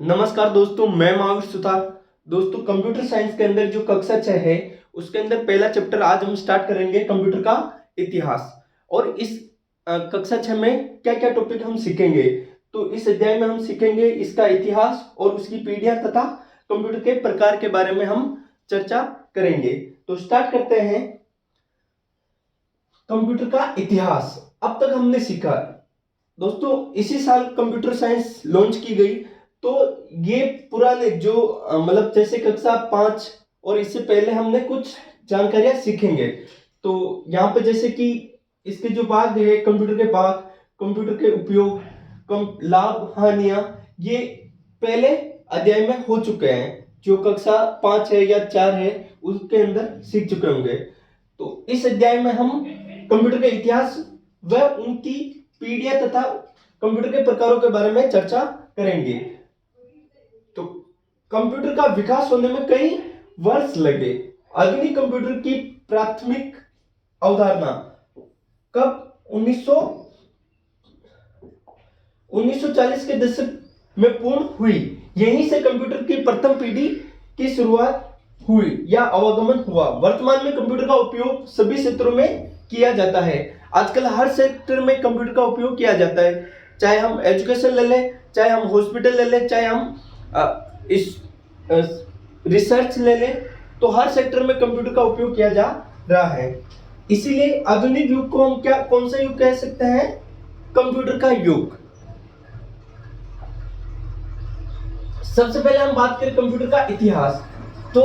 नमस्कार दोस्तों, मैं महावीर सुतार। दोस्तों, कंप्यूटर साइंस के अंदर जो कक्षा 6 है उसके अंदर पहला चैप्टर आज हम स्टार्ट करेंगे, कंप्यूटर का इतिहास। और इस कक्षा 6 में क्या क्या टॉपिक हम सीखेंगे, तो इस अध्याय में हम सीखेंगे इसका इतिहास और उसकी पीढ़ियां तथा कंप्यूटर के प्रकार के बारे में हम चर्चा करेंगे। तो स्टार्ट करते हैं। कंप्यूटर का इतिहास अब तक हमने सीखा। दोस्तों, इसी साल कंप्यूटर साइंस लॉन्च की गई। तो ये पुराने जो मतलब जैसे कक्षा 5 और इससे पहले हमने कुछ जानकारियां सीखेंगे। तो यहाँ पे जैसे कि इसके जो भाग है, कंप्यूटर के भाग, कंप्यूटर के उपयोग, लाभ हानियां, ये पहले अध्याय में हो चुके हैं। जो कक्षा 5 है या 4 है उसके अंदर सीख चुके होंगे। तो इस अध्याय में हम कंप्यूटर का इतिहास व उनकी पीढ़ियां तथा कंप्यूटर के प्रकारों के बारे में चर्चा करेंगे। तो कंप्यूटर का विकास होने में कई वर्ष लगे। आधुनिक कंप्यूटर की प्राथमिक अवधारणा कब 1940 के दशक में पूर्ण हुई। यहीं से कंप्यूटर की प्रथम पीढ़ी की शुरुआत हुई या आवागमन हुआ। वर्तमान में कंप्यूटर का उपयोग सभी क्षेत्रों में किया जाता है। आजकल हर सेक्टर में कंप्यूटर का उपयोग किया जाता है। चाहे हम एजुकेशन ले लें, चाहे हम हॉस्पिटल ले लें, चाहे हम इस रिसर्च ले लें, तो हर सेक्टर में कंप्यूटर का उपयोग किया जा रहा है। इसीलिए आधुनिक युग को हम कौन सा युग कह सकते हैं? कंप्यूटर का युग। सबसे पहले हम बात करें कंप्यूटर का इतिहास। तो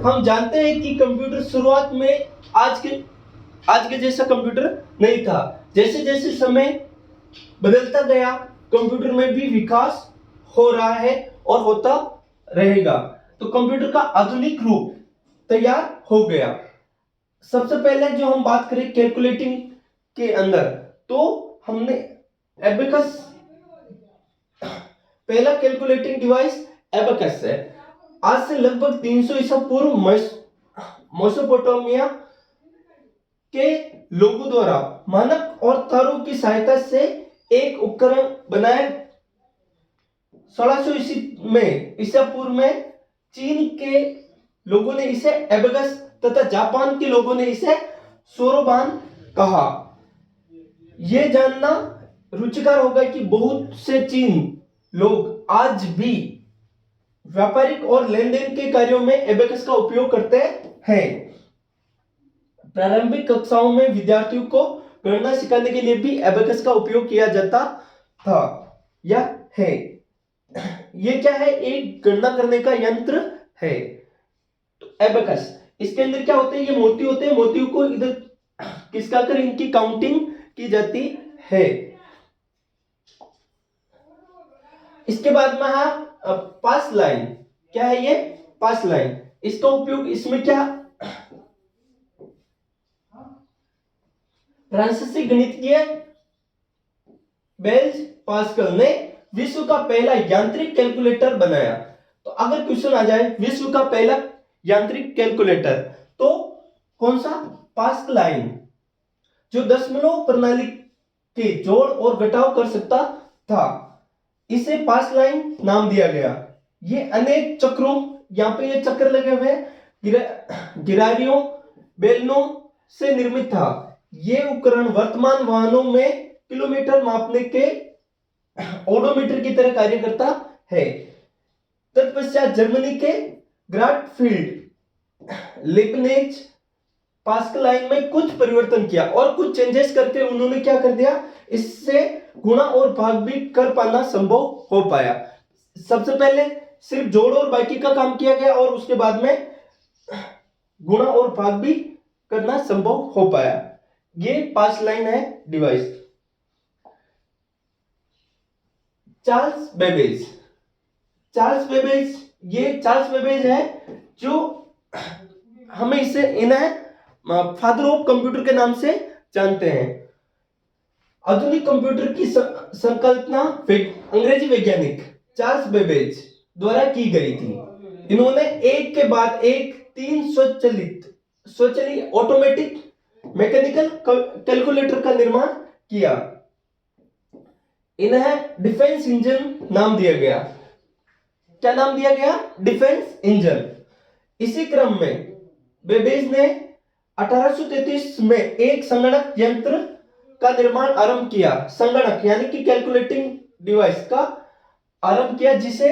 हम जानते हैं कि कंप्यूटर शुरुआत में आज के जैसा कंप्यूटर नहीं था। जैसे जैसे समय बदलता गया, कंप्यूटर में भी विकास हो रहा है और होता रहेगा। तो कंप्यूटर का आधुनिक रूप तैयार हो गया। सबसे पहले जो हम बात करें कैलकुलेटिंग के अंदर, तो हमने एबेकस, पहला कैलकुलेटिंग डिवाइस एबेकस है। आज से लगभग 300 ईसा पूर्व मेसोपोटामिया के लोगों द्वारा मानक और तारों की सहायता से एक उपकरण बनाया। 1600 ईसा पूर्व में चीन के लोगों ने इसे एबेकस तथा जापान के लोगों ने इसे सोरोबान कहा। यह जानना रुचिकर होगा कि बहुत से चीन लोग आज भी व्यापारिक और लेन देन के कार्यों में एबेकस का उपयोग करते हैं। प्रारंभिक कक्षाओं में विद्यार्थियों को गणना सिखाने के लिए भी एबेकस का उपयोग किया जाता था या है। यह क्या है? एक गणना करने का यंत्र है। तो एबेकस, इसके अंदर क्या होते हैं? ये मोती होते हैं। मोतियों को इधर खिसका कर इनकी काउंटिंग की जाती है। इसके बाद में है पास लाइन। क्या है ये? पास लाइन। इसका उपयोग इसमें क्या, फ्रांसीसी गणितज्ञ ब्लेज पास्कल ने विश्व का पहला यांत्रिक कैलकुलेटर बनाया। तो अगर क्वेश्चन आ जाए विश्व का पहला यांत्रिक कैलकुलेटर, तो कौन सा? पास्कल लाइन, जो दशमलव प्रणाली के जोड़ और घटाव कर सकता था। इसे पास लाइन नाम दिया गया। ये अनेक चक्रों, यहाँ पे ये चक्र लगे हुए गिरारियों, बेलनों से निर्मित था। ये उपकरण वर्तमान वाहनों में किलोमीटर मापने के ओडोमीटर की तरह कार्य करता है। तत्पश्चात जर्मनी के ग्राटफील्ड लिबनेज पास्कल लाइन में कुछ परिवर्तन किया और कुछ चेंजेस करके उन्होंने क्या कर दिया? इससे गुणा और भाग भी कर पाना संभव हो पाया। सबसे पहले सिर्फ जोड़ और बाकी का काम किया गया और उसके बाद में गुणा और भाग भी करना संभव हो पाया। ये पास लाइन है डिवाइस। Charles Babbage. ये चार्ल्स बेबेज है जो हमें इसे इन्हें फादर ऑफ कंप्यूटर के नाम से जानते हैं। आधुनिक कंप्यूटर की संकल्पना अंग्रेजी वैज्ञानिक चार्ल्स बेबेज द्वारा की गई थी। इन्होंने एक के बाद एक 3 स्वचालित ऑटोमेटिक मैकेनिकल कैलकुलेटर का निर्माण किया। इन्हें डिफेंस इंजन नाम दिया गया। क्या नाम दिया गया? Defence engine. इसी क्रम में बेबेज ने 1833 में एक संगणक यंत्र का निर्माण आरंभ किया। संगणक यानी कि कैलकुलेटिंग डिवाइस का आरंभ किया, जिसे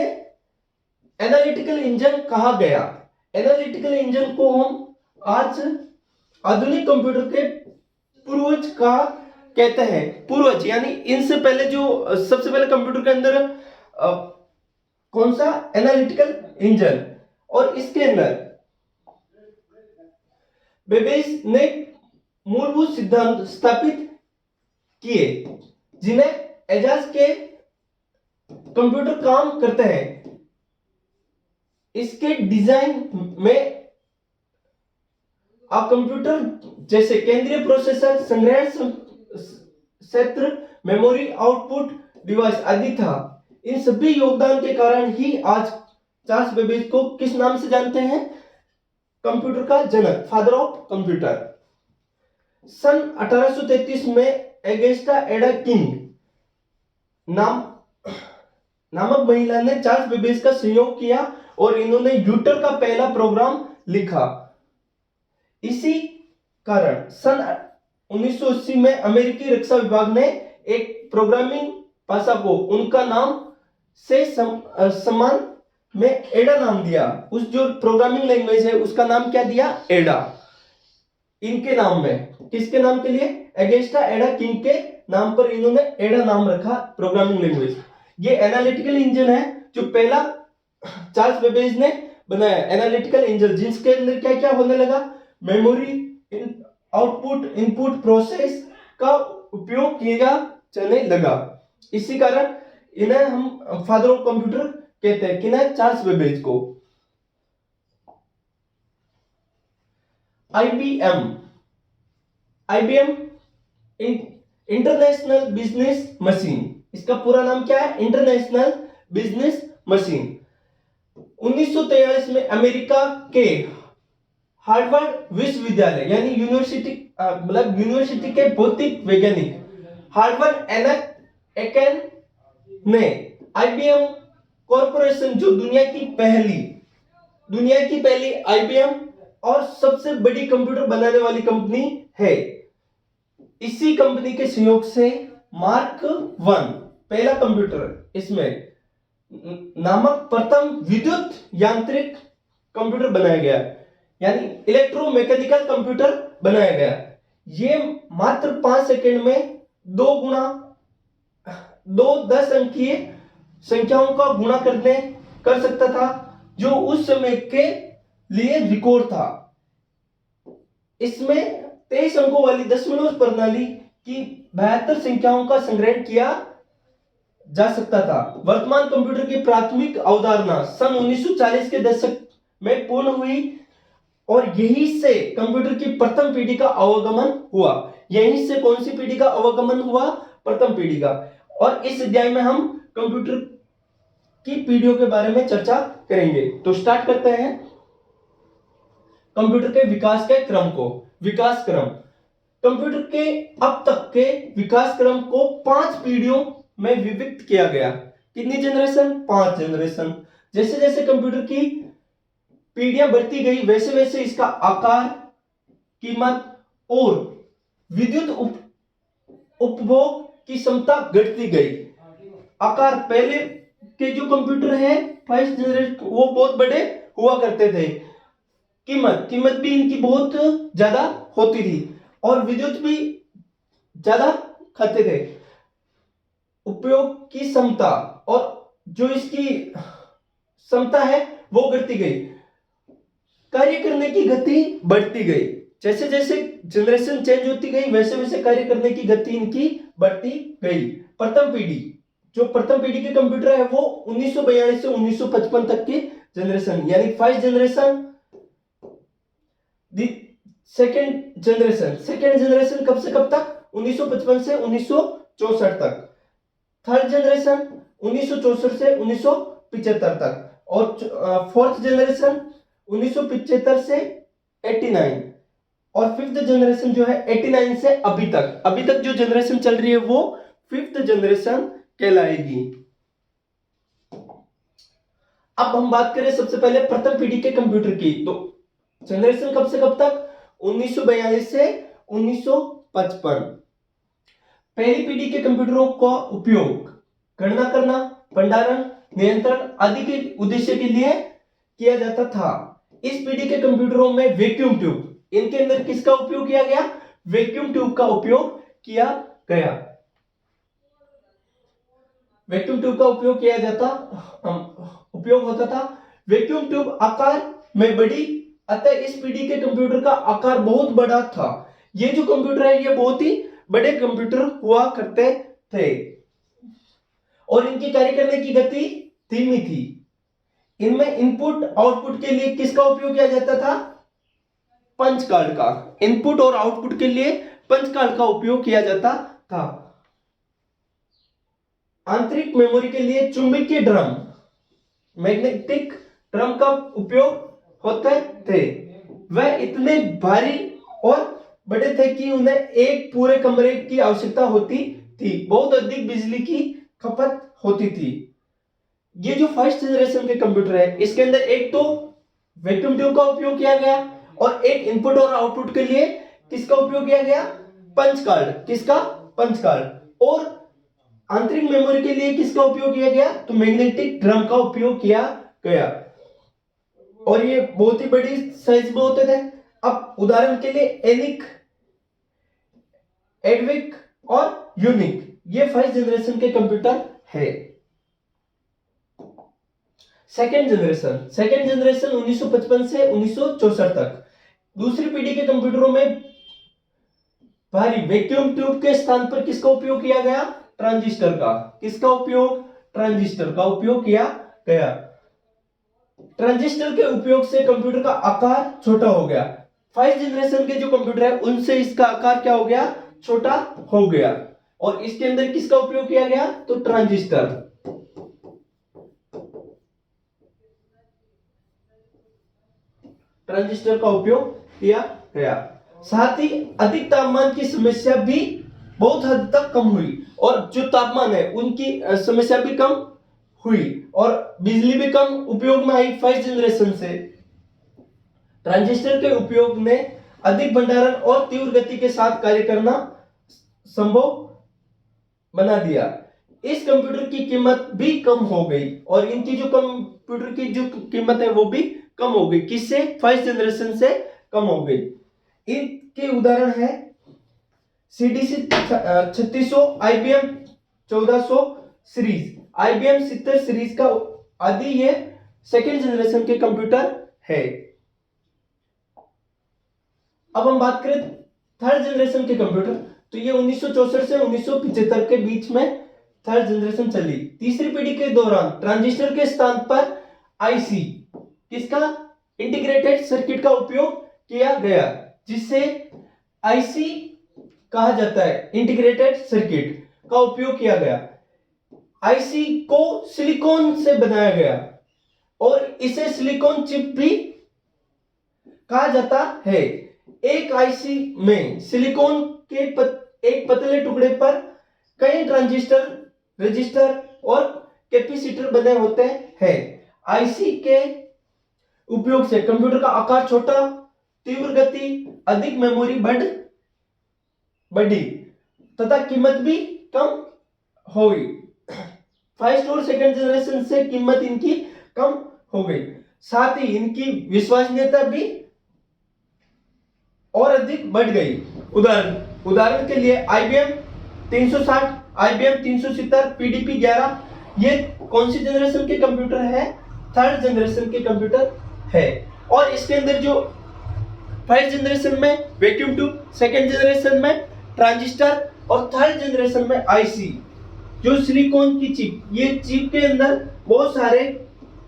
एनालिटिकल इंजन कहा गया। एनालिटिकल इंजन को हम आज आधुनिक कंप्यूटर के पूर्वज का कहते हैं। पूर्वज यानी इनसे पहले जो सबसे पहले कंप्यूटर के अंदर कौन सा? Analytical engine. और इसके अंदर बेबेज ने मूलभूत सिद्धांत स्थापित किए, जिन्हें एजाज के कंप्यूटर काम करते हैं। इसके डिजाइन में कंप्यूटर जैसे केंद्रीय प्रोसेसर, संग्रहण क्षेत्र, मेमोरी, आउटपुट डिवाइस आदि था। इन सभी योगदान के कारण ही आज चार्ल्स बेबेज को किस नाम से जानते हैं? कंप्यूटर का जनक, फादर ऑफ कंप्यूटर। सन 1833 में एगेस्टा एडा किंग नामक महिला ने चार्ल्स बेबेज का सहयोग किया और इन्होंने यूटर का पहला प्रोग्राम लिखा। इसी कारण सन 1980 में अमेरिकी रक्षा विभाग ने एक प्रोग्रामिंग भाषा को उनका नाम से समान में एडा नाम दिया। उस जो प्रोग्रामिंग लैंग्वेज है उसका नाम क्या दिया? एडा। इनके नाम में, किसके नाम के लिए? एगेस्टा एडा किंग के नाम पर इन्होंने एडा नाम रखा, प्रोग्रामिंग लैंग्वेज। ये एनालिटिकल इंजन है जो पहला चार्ल्स बेबेज ने बनाया। एनालिटिकल इंजन जिसके अंदर क्या क्या होने लगा? मेमोरी, आउटपुट, इनपुट प्रोसेस का उपयोग किया जाने लगा। इसी कारण इन्हें हम फादर ऑफ कंप्यूटर कहते हैं। किन्हें? चार्ल्स बेबेज को। IBM international business machine. इसका पूरा नाम क्या है? International business machine. 1943 में अमेरिका के हार्वर्ड विश्वविद्यालय यानी यूनिवर्सिटी के भौतिक वैज्ञानिक हार्वर्ड एनएकन ने आईबीएम कॉरपोरेशन, जो दुनिया की पहली आईबीएम और सबसे बड़ी कंप्यूटर बनाने वाली कंपनी है, इसी कंपनी के सहयोग से मार्क 1 पहला कंप्यूटर इसमें नामक प्रथम विद्युत यांत्रिक कंप्यूटर बनाया गया, यानी इलेक्ट्रोमैकेनिकल कंप्यूटर बनाया गया। ये मात्र 5 सेकंड में 2 10 अंकीय संख्याओं का गुणा कर सकता था, जो उस समय के लिए रिकॉर्ड था। इसमें 23 अंकों वाली दशमलव प्रणाली की 72 संख्याओं का संग्रहण किया जा सकता था। वर्तमान कंप्यूटर की प्राथमिक अवधारणा सन 1940 के दशक में पूर्ण हुई और यहीं से कंप्यूटर की प्रथम पीढ़ी का आवागमन हुआ। यहीं से कौन सी पीढ़ी का आवागमन हुआ? प्रथम पीढ़ी का। और इस अध्याय में हम कंप्यूटर की पीढ़ियों के बारे में चर्चा करेंगे। तो स्टार्ट करते हैं कंप्यूटर के विकास के क्रम को। विकास क्रम, कंप्यूटर के अब तक के विकास क्रम को 5 पीढ़ियों में विभक्त किया गया। कितनी जनरेशन? 5 जनरेशन। जैसे जैसे कंप्यूटर की पीढ़ियां बढ़ती गई, वैसे वैसे इसका आकार, कीमत और विद्युत उपभोग की क्षमता घटती गई। आकार, पहले के जो कंप्यूटर है फर्स्ट जनरेशन, वो बहुत बड़े हुआ करते थे। कीमत भी इनकी बहुत ज्यादा होती थी और विद्युत भी ज्यादा खाते थे। उपयोग की क्षमता और जो इसकी क्षमता है वो घटती गई। कार्य करने की गति बढ़ती गई। जैसे जैसे जनरेशन चेंज होती गई, वैसे वैसे कार्य करने की गति इनकी बढ़ती गई। प्रथम पीढ़ी, जो प्रथम पीढ़ी के कंप्यूटर है वो 1942 से 1955 तक की जनरेशन, यानी फर्स्ट जनरेशन। सेकेंड जनरेशन कब से कब तक? 1955 से 1964 तक। थर्ड जनरेशन 1964 से 1975 तक। और फोर्थ जनरेशन 1975 से 89। और फिफ्थ जनरेशन जो है 89 से अभी तक जो जनरेशन चल रही है वो फिफ्थ जनरेशन कहलाएगी। अब हम बात करें सबसे पहले प्रथम पीढ़ी के कंप्यूटर की, तो जनरेशन कब से कब तक, 1942 से 1955। पहली पीढ़ी के कंप्यूटरों का उपयोग गणना करना, भंडारण, नियंत्रण आदि के उद्देश्य के लिए किया जाता था। इस पीढ़ी के कंप्यूटरों में वैक्यूम ट्यूब, इनके अंदर किसका उपयोग किया गया, वैक्यूम ट्यूब का उपयोग किया गया। वैक्यूम ट्यूब का उपयोग होता था। वैक्यूम ट्यूब आकार में बड़ी, अतः इस पीढ़ी के कंप्यूटर का आकार बहुत बड़ा था। ये जो कंप्यूटर है ये बहुत ही बड़े कंप्यूटर हुआ करते थे और इनकी कार्य करने की गति धीमी थी। इनमें इनपुट आउटपुट के लिए किसका उपयोग किया जाता था, पंच कार्ड का। इनपुट और आउटपुट के लिए पंच कार्ड का उपयोग किया जाता था। आंतरिक मेमोरी के लिए चुंबकीय ड्रम, मैग्नेटिक ड्रम का उपयोग होते थे। वह इतने भारी और बड़े थे कि उन्हें एक पूरे कमरे की आवश्यकता होती थी, बहुत अधिक बिजली की खपत होती थी। ये जो फर्स्ट जनरेशन के कंप्यूटर है इसके अंदर एक तो वैक्यूम ट्यूब का उपयोग किया गया और एक इनपुट और आउटपुट के लिए किसका उपयोग किया गया, पंच कार्ड। किसका, पंच कार्ड। और आंतरिक मेमोरी के लिए किसका उपयोग किया गया, तो मैग्नेटिक ड्रम का उपयोग किया गया और ये बहुत ही बड़ी साइज में होते थे। अब उदाहरण के लिए एनिक, एडविक और यूनिक, ये फर्स्ट जनरेशन के कंप्यूटर है। सेकेंड जनरेशन 1955 से 1964 तक। दूसरी पीढ़ी के कंप्यूटरों में भारी वैक्यूम ट्यूब के स्थान पर किसका उपयोग किया गया, ट्रांजिस्टर का। किसका उपयोग, ट्रांजिस्टर का उपयोग किया गया। ट्रांजिस्टर के उपयोग से कंप्यूटर का आकार छोटा हो गया। फर्स्ट जनरेशन के जो कंप्यूटर है उनसे इसका आकार क्या हो गया, छोटा हो गया और इसके अंदर किसका उपयोग किया गया, तो ट्रांजिस्टर। ट्रांजिस्टर का उपयोग किया गया। साथ ही अधिक तापमान की समस्या भी बहुत हद तक कम हुई और जो तापमान है उनकी समस्या भी कम हुई और बिजली भी कम उपयोग में आई फर्स्ट जनरेशन से। ट्रांजिस्टर के उपयोग ने अधिक भंडारण और तीव्र गति के साथ कार्य करना संभव बना दिया। इस कंप्यूटर की कीमत भी कम हो गई और इनकी जो कंप्यूटर की जो कीमत है वो भी कम हो गई। किससे, फर्स्ट जनरेशन से कम हो गई। इनके उदाहरण है CDC 3600, IBM 1400 series, IBM 70 series का आदि ये सेकेंड जनरेशन के कंप्यूटर है। अब हम बात करें थर्ड जनरेशन के कंप्यूटर, तो ये 1964 से 1975 के बीच में थर्ड जनरेशन चली। तीसरी पीढ़ी के दौरान ट्रांजिस्टर के स्थान पर IC, किसका, इंटीग्रेटेड सर्किट का उपयोग किया गया, जिससे IC कहा जाता है, इंटीग्रेटेड सर्किट का उपयोग किया गया। IC को सिलिकॉन से बनाया गया और इसे सिलिकॉन चिप भी कहा जाता है। एक IC में सिलिकॉन के एक पतले टुकड़े पर कई ट्रांजिस्टर, रजिस्टर और कैपेसिटर बने होते हैं। IC के उपयोग से कंप्यूटर का आकार छोटा, तीव्र गति, अधिक मेमोरी बढ़ी तथा कीमत भी कम हुई। फर्स्ट और सेकंड जनरेशन से कीमत इनकी कम हो गई, साथ ही इनकी विश्वसनीयता भी और अधिक बढ़ गई। उदाहरण के लिए IBM 360, IBM 370, PDP 11, ये कौन सी जनरेशन के कंप्यूटर है, थर्ड जनरेशन के कंप्यूटर है। और इसके अंदर जो फर्स्ट जनरेशन में वैक्यूम ट्यूब, सेकेंड जनरेशन में ट्रांजिस्टर और थर्ड जनरेशन में IC, जो सिलिकॉन की चिप, ये चिप के अंदर बहुत सारे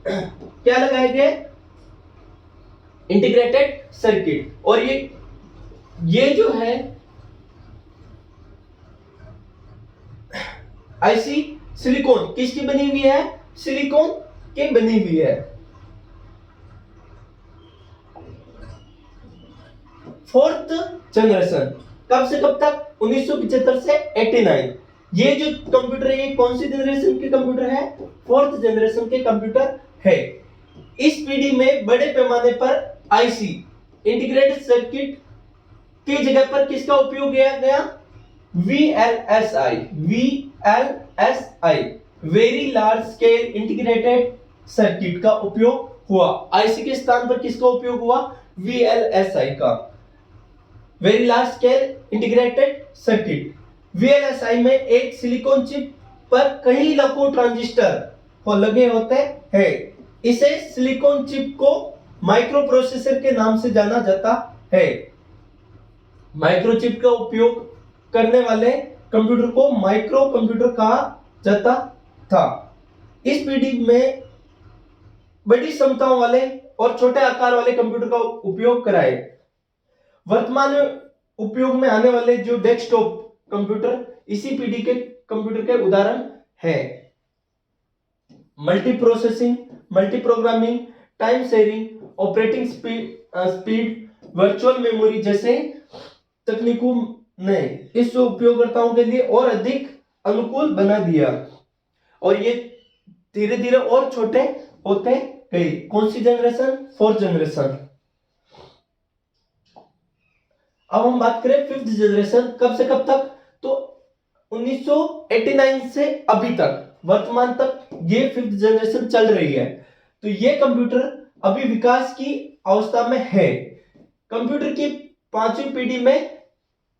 क्या लगाए गए, इंटीग्रेटेड सर्किट। और ये जो है IC सिलिकॉन किसकी बनी हुई है, सिलिकॉन की बनी हुई है। फोर्थ जनरेशन कब से कब तक, 1975 से 89। ये जो कंप्यूटर है ये कौन सी जनरेशन के कंप्यूटर है, फोर्थ जनरेशन के कंप्यूटर है। इस पीढ़ी में बड़े पैमाने पर आईसी इंटीग्रेटेड सर्किट की जगह पर किसका उपयोग किया गया? VLSI, VLSI, very large scale integrated circuit का उपयोग हुआ। आईसी के स्थान पर किसका उपयोग हुआ? VLSI का, very large scale integrated circuit. VLSI में एक सिलिकॉन चिप पर कई लाखों ट्रांजिस्टर लगे होते हैं। इसे सिलिकॉन चिप को माइक्रो प्रोसेसर के नाम से जाना जाता है। माइक्रोचिप का उपयोग करने वाले कंप्यूटर को माइक्रो कंप्यूटर कहा जाता था। इस पीढ़ी में बड़ी क्षमताओं वाले और छोटे आकार वाले कंप्यूटर का उपयोग कराए। वर्तमान उपयोग में आने वाले जो डेस्कटॉप कंप्यूटर इसी पीढ़ी के कंप्यूटर के उदाहरण है। Multi processing, multi programming, time sharing, operating speed, virtual memory जैसे तकनीकों ने इस उपयोगकर्ताओं के लिए और अधिक अनुकूल बना दिया और ये धीरे धीरे और छोटे होते गए। कौन सी जनरेशन? 4th generation. अब हम बात करें 5th जनरेशन, कब से कब तक? तो 1989 से अभी तक, वर्तमान तक ये 5th जनरेशन चल रही है। तो ये कंप्यूटर अभी विकास की अवस्था में है। कंप्यूटर की 5वीं पीढ़ी में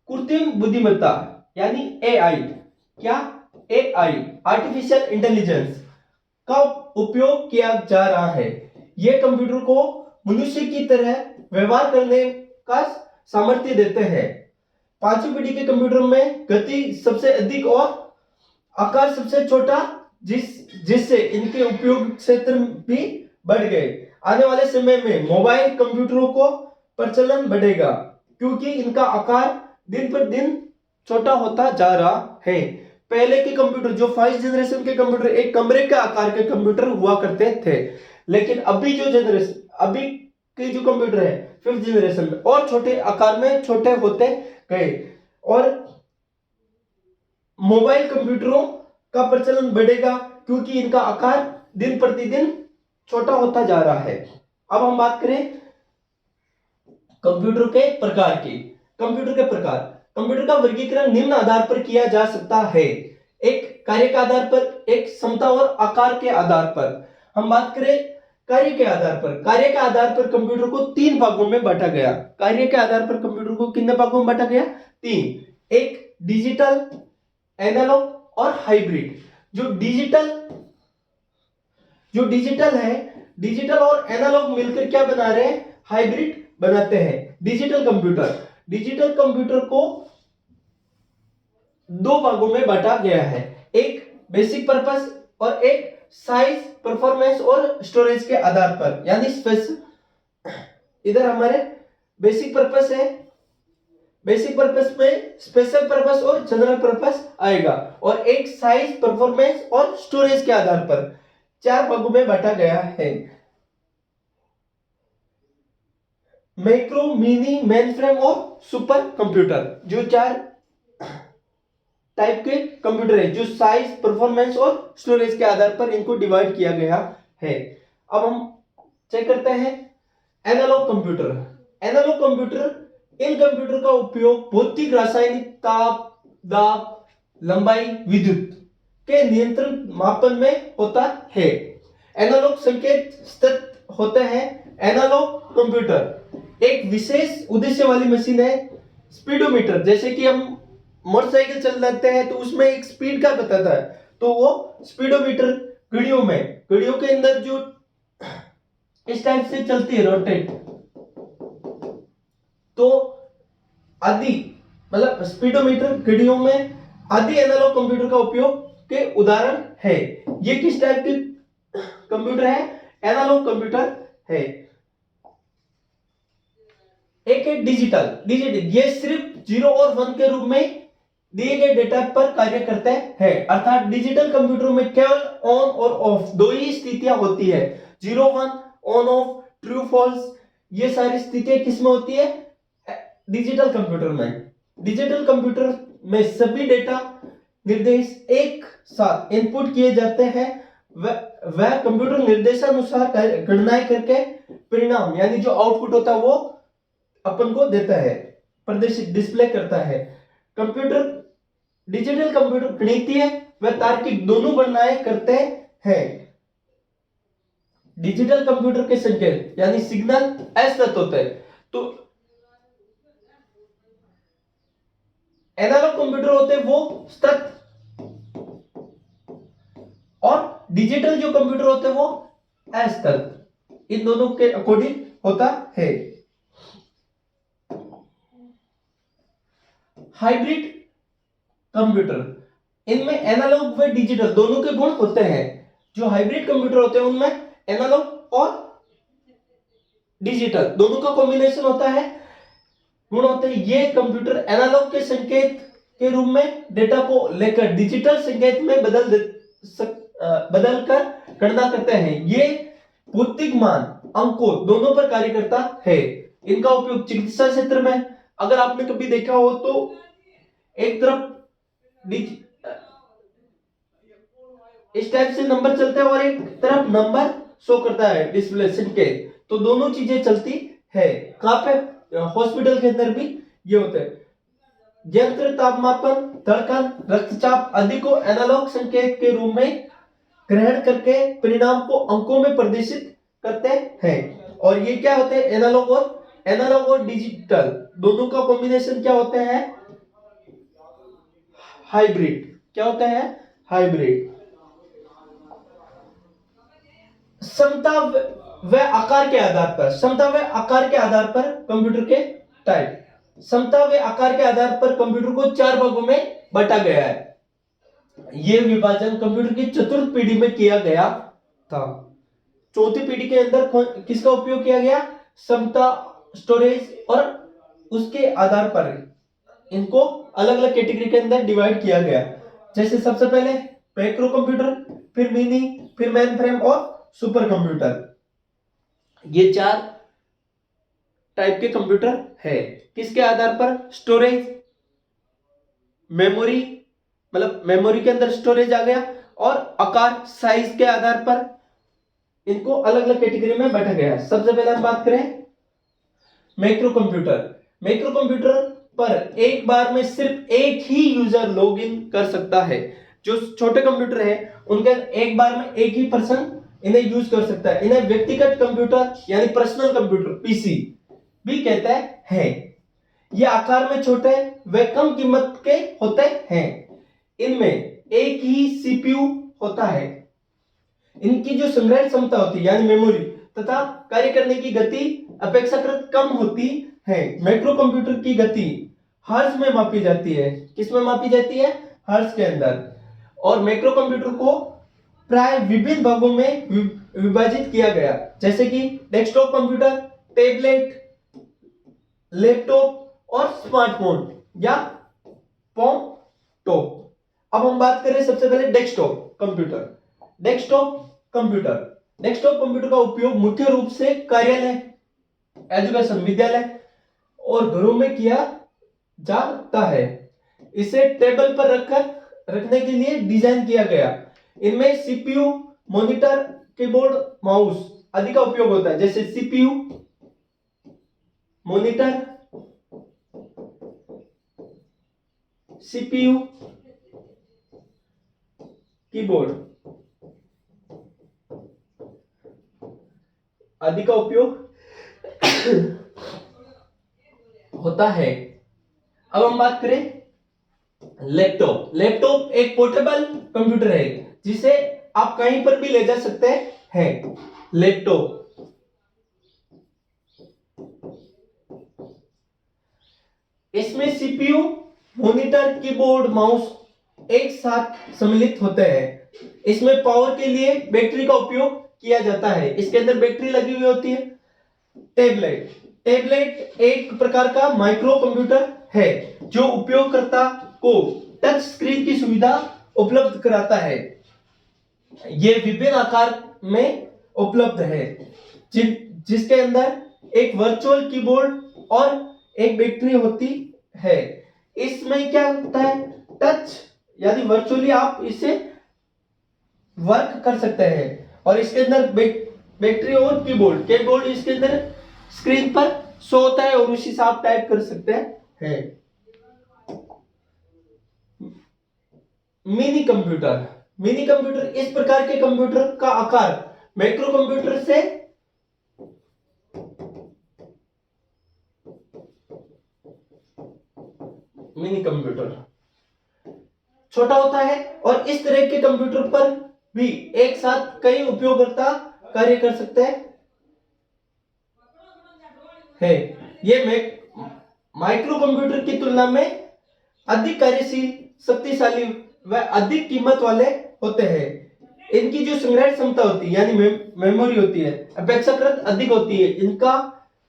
कृत्रिम बुद्धिमत्ता यानी AI, क्या? AI, आर्टिफिशियल इंटेलिजेंस का उपयोग किया जा रहा है। यह कंप्यूटर को मनुष्य की तरह व्यवहार करने का सामर्थ्य देते हैं। 5वीं पीढ़ी के कंप्यूटर में गति सबसे अधिक और आकार सबसे छोटा, जिससे इनके उपयोग क्षेत्र भी बढ़ गए। आने वाले समय में मोबाइल कंप्यूटरों को प्रचलन बढ़ेगा क्योंकि इनका आकार दिन पर दिन छोटा होता जा रहा है। पहले के कंप्यूटर जो 5th जनरेशन के कंप्यूटर एक कमरे के आकार के कंप्यूटर हुआ करते थे, लेकिन अभी जो जनरेशन, अभी के जो कंप्यूटर है 5th जनरेशन में और छोटे आकार में छोटे होते गए और मोबाइल कंप्यूटरों का प्रचलन बढ़ेगा क्योंकि इनका आकार दिन प्रतिदिन छोटा होता जा रहा है। अब हम बात करें कंप्यूटर के प्रकार की। कंप्यूटर के प्रकार, कंप्यूटर का वर्गीकरण निम्न आधार पर किया जा सकता है। एक कार्य के आधार पर, एक क्षमता और आकार के आधार पर। हम बात करें कार्य के आधार पर, कार्य के आधार पर कंप्यूटर को 3 भागों में बांटा गया। कार्य के आधार पर कंप्यूटर को कितने भागों में बांटा गया? 3। एक डिजिटल, एनालॉग और हाइब्रिड। जो डिजिटल है, डिजिटल और एनालॉग मिलकर क्या बना रहे हैं? हाइब्रिड बनाते हैं डिजिटल कंप्यूटर को 2 भागों में बांटा गया है। एक बेसिक पर्पस और एक साइज, परफॉर्मेंस और स्टोरेज के आधार पर, यानी इधर हमारे बेसिक पर्पस है, बेसिक पर्पस में स्पेशल पर्पस और जनरल पर्पस आएगा, और एक साइज, परफॉर्मेंस और स्टोरेज के आधार पर 4 भागों में बांटा गया है। मैक्रो, मिनी, मेनफ्रेम और सुपर कंप्यूटर, जो 4 टाइप के कंप्यूटर है, जो साइज, परफॉर्मेंस और स्टोरेज के आधार पर इनको डिवाइड किया गया है। अब हम चेक करते हैं एनालॉग कंप्यूटर। एनालॉग कंप्यूटर, इन कंप्यूटर का उपयोग भौतिक, रासायनिक, ताप, दाब, लंबाई, विद्युत के नियंत्रण मापन में होता है। एनालॉग संकेत स्थित होते हैं। एनालॉग कंप्यूटर एक विशेष उद्देश्य वाली मशीन है। स्पीडोमीटर, जैसे कि हम मोटरसाइकिल चल लेते हैं तो उसमें एक स्पीड का बताता है, तो वो स्पीडोमीटर घड़ियों के अंदर जो इस टाइप से चलती है, रोटेट, तो आदि, मतलब स्पीडोमीटर घड़ियों में आदि एनालॉग कंप्यूटर का उपयोग के उदाहरण है। ये किस टाइप के कंप्यूटर है? एनालॉग कंप्यूटर है। एक है डिजिटल, ये सिर्फ 0 और 1 के रूप में दिए गए डेटा पर कार्य करते हैं। अर्थात डिजिटल कंप्यूटर में केवल ऑन और ऑफ 2 ही स्थितियां होती है। 0 1, ऑन ऑफ, ट्रू फॉल्स, ये सारी स्थितियां किसमें होती है? डिजिटल कंप्यूटर में। डिजिटल कंप्यूटर में सभी डेटा निर्देश एक साथ इनपुट किए जाते हैं वह कंप्यूटर निर्देशानुसार गणनाएं करके परिणाम यानी जो आउटपुट होता है वो अपन को देता है, प्रदर्शित डिस्प्ले करता है। कंप्यूटर डिजिटल कंप्यूटर गणितीय व तार्किक दोनों गणनाएं करते हैं। डिजिटल कंप्यूटर के संकेत यानी सिग्नल असतत होते हैं, तो एनालॉग कंप्यूटर होते हैं वो सतत, और डिजिटल जो कंप्यूटर होते हैं वो असतत। इन दोनों के अकॉर्डिंग होता है। हाइब्रिड कंप्यूटर, इनमें एनालॉग व डिजिटल दोनों के गुण होते हैं। जो हाइब्रिड कंप्यूटर होते हैं उनमें एनालॉग और डिजिटल दोनों का कॉम्बिनेशन होता है, गुण होते हैं। ये कंप्यूटर एनालॉग के संकेत के रूप में डेटा को लेकर डिजिटल संकेत में बदल कर गणना करते हैं। ये भौतिक मान अंकों दोनों पर कार्य करता है। इनका उपयोग चिकित्सा क्षेत्र में, अगर आपने कभी देखा हो तो एक तरफ इस टाइप से नंबर चलते हैं और एक तरफ नंबर शो करता है डिस्प्ले संकेत, तो दोनों चीजें चलती है। कहां पे? हॉस्पिटल के अंदर भी ये होता है। यंत्र तापमापन, धड़कन, रक्तचाप आदि को एनालॉग संकेत के रूप में ग्रहण करके परिणाम को अंकों में प्रदर्शित करते हैं। और ये क्या होते हैं? एनालॉग और डिजिटल दोनों का कॉम्बिनेशन क्या होता है? हाइब्रिड। क्या होता है? हाइब्रिड। क्षमता व आकार के आधार पर कंप्यूटर के टाइप। क्षमता व आकार के आधार पर कंप्यूटर को 4 भागों में बांटा गया है। यह विभाजन कंप्यूटर की चतुर्थ पीढ़ी में किया गया था। चौथी पीढ़ी के अंदर किसका उपयोग किया गया? क्षमता, स्टोरेज, और उसके आधार पर इनको अलग अलग कैटेगरी के अंदर डिवाइड किया गया। जैसे सबसे पहले मैक्रो कंप्यूटर, फिर मिनी, फिर मेन फ्रेम और सुपर कंप्यूटर। ये 4 टाइप के कंप्यूटर है। किसके आधार पर? स्टोरेज, मेमोरी, मतलब मेमोरी के अंदर स्टोरेज आ गया, और आकार, साइज के आधार पर इनको अलग अलग कैटेगरी में बांटा गया है। सबसे पहले हम बात करें मैक्रो कंप्यूटर पर एक बार में सिर्फ एक ही यूजर लॉगिन कर सकता है। जो छोटे कंप्यूटर है उनके एक बार में एक ही पर्सन इन्हें यूज कर सकता है। इन्हें व्यक्तिगत कंप्यूटर यानी पर्सनल कंप्यूटर, पीसी भी कहते हैं। ये आकार में छोटे व कम कीमत के होते हैं। इनमें एक ही सीपीयू होता है। इनकी जो संग्रहण क्षमता होती है यानी मेमोरी तथा कार्य करने की गति अपेक्षाकृत कम होती है। मैक्रो कंप्यूटर की गति हर्ट्ज में मापी जाती है। किस में मापी जाती है? हर्ट्ज के अंदर। और मैक्रो कंप्यूटर को प्राय विभिन्न भागों में विभाजित किया गया, जैसे कि डेस्कटॉप कंप्यूटर, टैबलेट, लैपटॉप और स्मार्टफोन या पॉम टॉप। अब हम बात करें सबसे पहले डेस्कटॉप कंप्यूटर का उपयोग मुख्य रूप से कार्यालय, एजुकेशन, विद्यालय और घरों में किया जाता है। इसे टेबल पर रखने के लिए डिजाइन किया गया। इनमें सीपीयू, मॉनिटर, कीबोर्ड, माउस आदि का उपयोग होता है। जैसे सीपीयू, मॉनिटर, कीबोर्ड आदि का उपयोग होता है। अब हम बात करें लैपटॉप एक पोर्टेबल कंप्यूटर है जिसे आप कहीं पर भी ले जा सकते हैं। लैपटॉप इसमें सीपीयू, मॉनिटर, कीबोर्ड, माउस एक साथ सम्मिलित होते हैं। इसमें पावर के लिए बैटरी का उपयोग किया जाता है। इसके अंदर बैटरी लगी हुई होती है। टैबलेट एक प्रकार का माइक्रो कंप्यूटर है जो उपयोगकर्ता को टच स्क्रीन की सुविधा उपलब्ध कराता है। यह विभिन्न आकार में उपलब्ध है, जिसके अंदर एक वर्चुअल कीबोर्ड और एक बैटरी होती है। इसमें क्या होता है? टच यानी वर्चुअली आप इसे वर्क कर सकते हैं। और इसके अंदर बैटरी और कीबोर्ड इसके अंदर स्क्रीन पर शो होता है और उसी से आप टाइप कर सकते हैं। मिनी कंप्यूटर इस प्रकार के कंप्यूटर का आकार मैक्रो कंप्यूटर से मिनी कंप्यूटर छोटा होता है और इस तरह के कंप्यूटर पर भी एक साथ कई उपयोगकर्ता कार्य कर सकते हैं। ये माइक्रो कंप्यूटर की तुलना में अधिक कार्यशील, शक्तिशाली व अधिक कीमत वाले होते हैं। इनकी जो संग्रहण क्षमता होती है यानी मेमोरी होती है अपेक्षाकृत अधिक होती है। इनका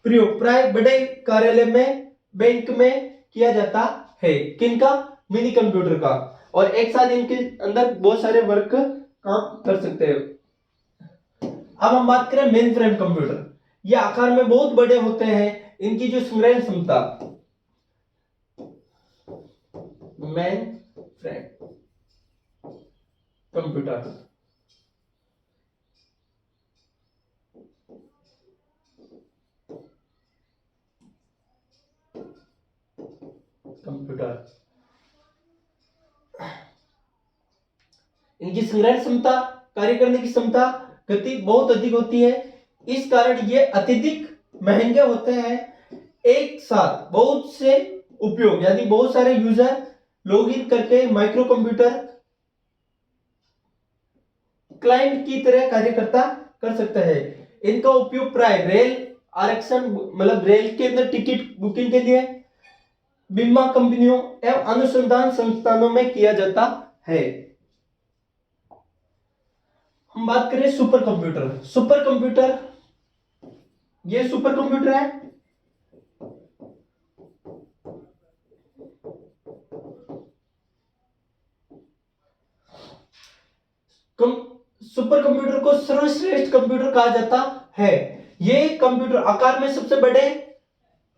प्रयोग प्राय बड़े कार्यालय में, बैंक में किया जाता है। किनका? मिनी कंप्यूटर का। और एक साथ इनके अंदर बहुत सारे वर्क काम कर सकते हैं। अब हम बात करें मेन फ्रेम कंप्यूटर। ये आकार में बहुत बड़े होते हैं। इनकी जो संग्रहण क्षमता मेन फ्रेम कंप्यूटर इनकी संग्रहण क्षमता, कार्य करने की क्षमता, गति बहुत अधिक होती है। इस कारण ये अत्यधिक महंगे होते हैं। एक साथ बहुत से उपयोग यानी बहुत सारे यूजर लॉगिन करके माइक्रो कंप्यूटर क्लाइंट की तरह कार्यकर्ता कर सकते हैं। इनका उपयोग प्राय रेल आरक्षण मतलब रेल के अंदर टिकट बुकिंग के लिए, बीमा कंपनियों एवं अनुसंधान संस्थानों में किया जाता है। हम बात करें सुपर कंप्यूटर। ये सुपर कंप्यूटर है। सुपर कंप्यूटर को सर्वश्रेष्ठ कंप्यूटर कहा जाता है। ये कंप्यूटर आकार में सबसे बड़े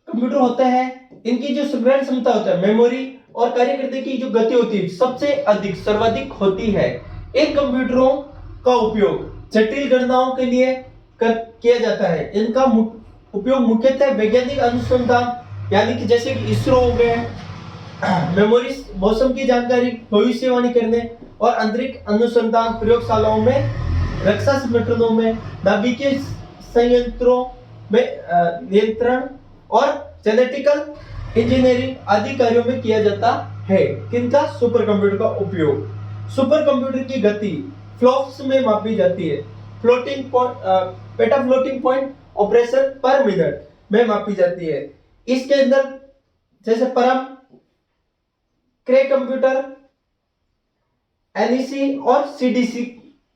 कंप्यूटर होते हैं। इनकी जो संग्रहण क्षमता होता है, मेमोरी और कार्य करने की जो गति होती है सबसे अधिक सर्वाधिक होती है। इन कंप्यूटरों का उपयोग जटिल गणनाओं के लिए किया जाता है। इनका उपयोग मुख्यतः वैज्ञानिक अनुसंधान यानी कि जैसे कि इसरो हो गए, मेमोरी, मौसम की जानकारी, भविष्यवाणी करने और अंतरिक्ष अनुसंधान प्रयोगशालाओं में, रक्षा संगठनों में, नाभिकीय संयंत्रों में नियंत्रण और जेनेटिकल इंजीनियरिंग आदि कार्यों में किया जाता है। किनका? सुपर कंप्यूटर का उपयोग। सुपर कंप्यूटर की गति फ्लॉप्स में मापी जाती है। पेटा फ्लोटिंग पॉइंट ऑपरेशन पर मिनट में मापी जाती है। इसके अंदर जैसे परम, क्रे कंप्यूटर, एनईसी और सीडीसी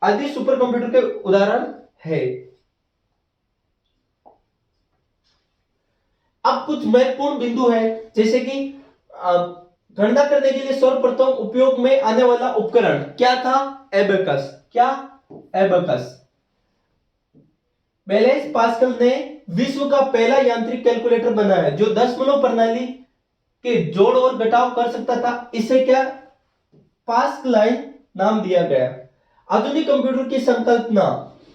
आदि सुपर कंप्यूटर के उदाहरण है। अब कुछ महत्वपूर्ण बिंदु है जैसे कि गणना करने के लिए सर्वप्रथम उपयोग में आने वाला उपकरण क्या था? एबेकस। क्या? एबेकस। ब्लेज पास्कल ने विश्व का पहला यांत्रिक कैलकुलेटर बनाया जो दशमलव प्रणाली के जोड़ और घटाव कर सकता था। इसे क्या? पास्कलाइन नाम दिया गया। आधुनिक कंप्यूटर की संकल्पना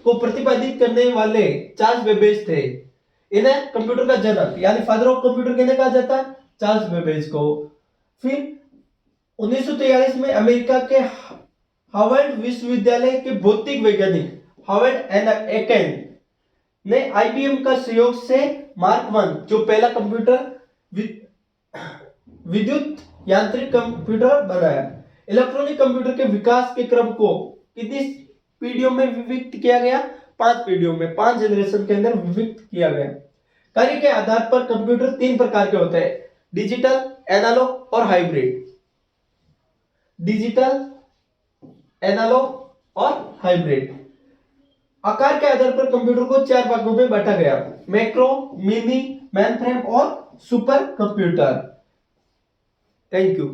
को प्रतिपादित करने वाले चार्ल्स बेबेज थे। इन्हें कंप्यूटर का जनक यानी फादर ऑफ कंप्यूटर किन्हें कहा जाता है? चार्ल्स बेबेज को। फिर 1943 में अमेरिका के हार्वर्ड विश्वविद्यालय के भौतिक वैज्ञानिक हार्वर्ड एकेन ने आईबीएम का सहयोग से मार्क 1 जो पहला कंप्यूटर विद्युत यांत्रिक कंप्यूटर बनाया। इलेक्ट्रॉनिक कंप्यूटर के विकास के क्रम को कितनी पीढ़ियों में विभक्त किया गया? 5 पीढ़ियों में, 5 जनरेशन के अंदर विभक्त किया गया। कार्य के आधार पर कंप्यूटर 3 प्रकार के होते हैं: डिजिटल, एनालॉग और हाइब्रिड। डिजिटल, एनालॉग और हाइब्रिड। आकार के आधार पर कंप्यूटर को 4 भागों में बांटा गया: मैक्रो, मिनी, मेनफ्रेम और सुपर कंप्यूटर। Thank you.